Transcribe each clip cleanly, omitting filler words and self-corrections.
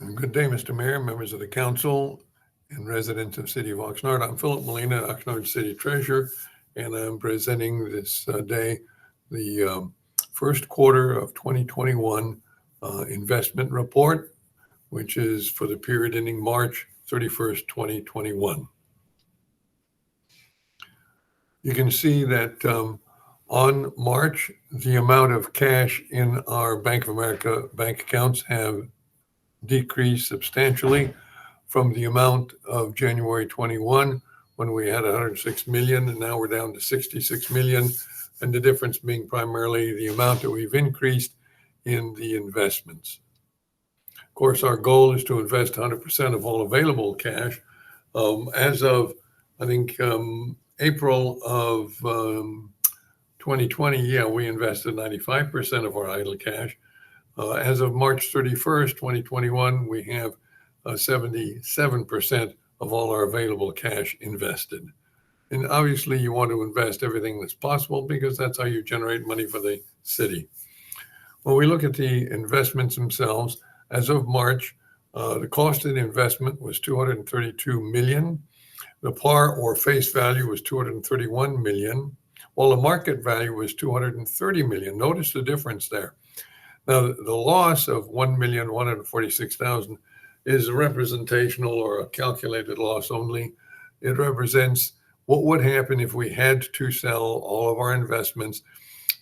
Good day, Mr. Mayor, members of the council, and residents of the city of Oxnard. I'm Philip Molina, Oxnard City Treasurer, and I'm presenting this day the first quarter of 2021 investment report, which is for the period ending March 31st, 2021. You can see that on March, the amount of cash in our Bank of America bank accounts have decreased substantially from the amount of January 21, when we had 106 million, and now we're down to 66 million. And the difference being primarily the amount that we've increased in the investments. Of course, our goal is to invest 100% of all available cash. As of, I think, April of 2020, we invested 95% of our idle cash. As of March 31st, 2021, we have 77% of all our available cash invested. And obviously, you want to invest everything that's possible because that's how you generate money for the city. When we look at the investments themselves, as of March, the cost of the investment was $232 million. The par or face value was $231 million, while the market value was $230 million. Notice the difference there. Now, the loss of $1,146,000 is a representational or a calculated loss only. It represents what would happen if we had to sell all of our investments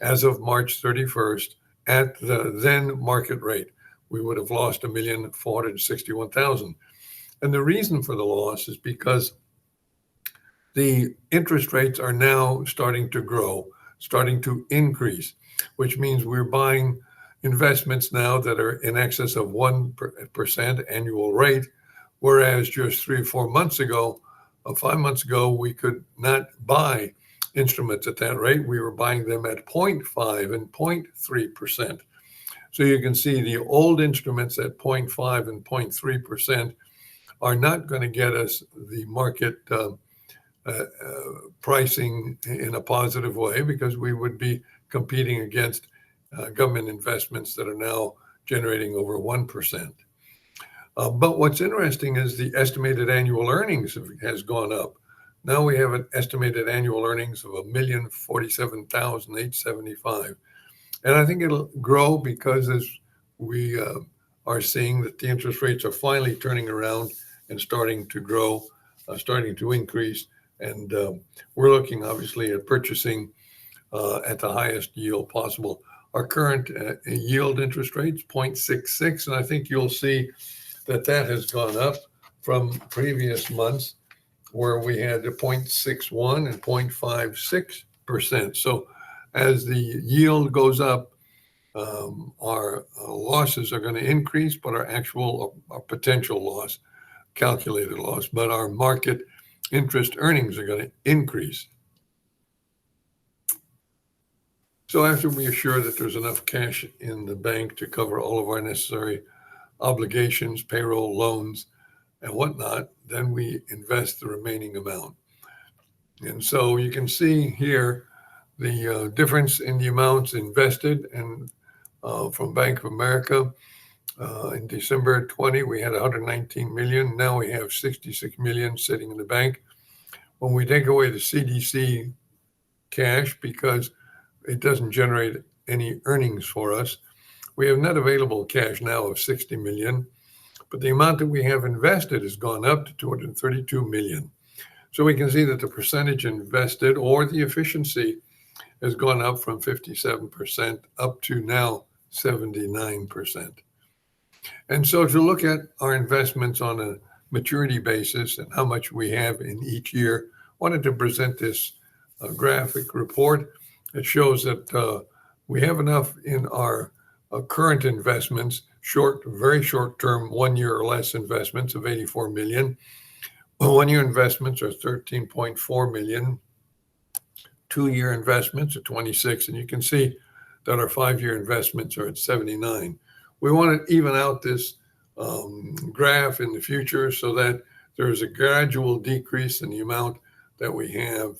as of March 31st at the then market rate. We would have lost $1,461,000. And the reason for the loss is because the interest rates are now starting to grow, starting to increase, which means we're buying investments now that are in excess of 1% annual rate, whereas just 3 or 4 months ago, 5 months ago, we could not buy instruments at that rate. We were buying them at 0.5 and 0.3%. So you can see the old instruments at 0.5 and 0.3% are not going to get us the market pricing in a positive way, because we would be competing against government investments that are now generating over 1%. But what's interesting is the estimated annual earnings has gone up. Now we have an estimated annual earnings of $1,047,875. And I think it'll grow because as we are seeing that the interest rates are finally turning around and starting to grow, starting to increase. And we're looking obviously at purchasing at the highest yield possible. Our current yield interest rate is 0.66, and I think you'll see that that has gone up from previous months where we had a 0.61 and 0.56%. So as the yield goes up, our losses are going to increase, but our potential loss, calculated loss, but our market interest earnings are going to increase. So after we are sure that there's enough cash in the bank to cover all of our necessary obligations, payroll, loans, and whatnot, then we invest the remaining amount. And so you can see here the difference in the amounts invested and from Bank of America. In December 20, we had 119 million. Now we have 66 million sitting in the bank. When we take away the CDC cash, because it doesn't generate any earnings for us, we have net available cash now of 60 million, but the amount that we have invested has gone up to 232 million. So we can see that the percentage invested, or the efficiency, has gone up from 57% up to now 79%. And so to look at our investments on a maturity basis and how much we have in each year, I wanted to present this graphic report. It shows that we have enough in our current investments, very short-term, 1 year or less investments of 84 million. 1 year investments are 13.4 million. 2 year investments are 26, and you can see that our 5 year investments are at 79. We want to even out this graph in the future so that there's a gradual decrease in the amount that we have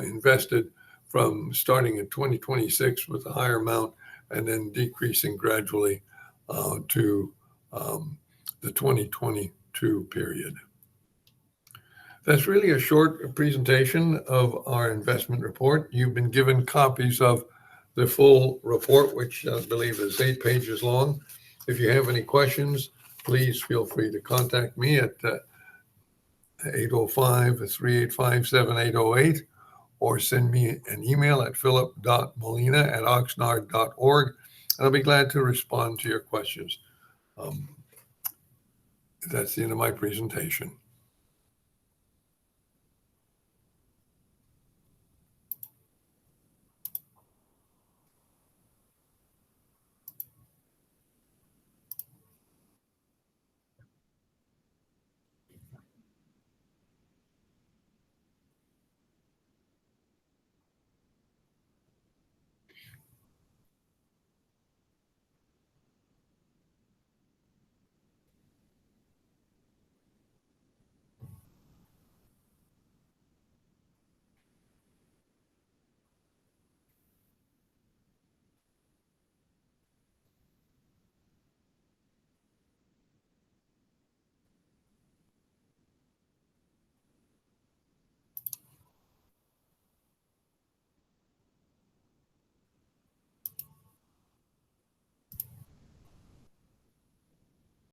invested from starting in 2026 with a higher amount and then decreasing gradually to the 2022 period. That's really a short presentation of our investment report. You've been given copies of the full report, which I believe is 8 pages long. If you have any questions, please feel free to contact me at 805-385-7808 or send me an email at philip.molina@oxnard.org, and I'll be glad to respond to your questions. That's the end of my presentation.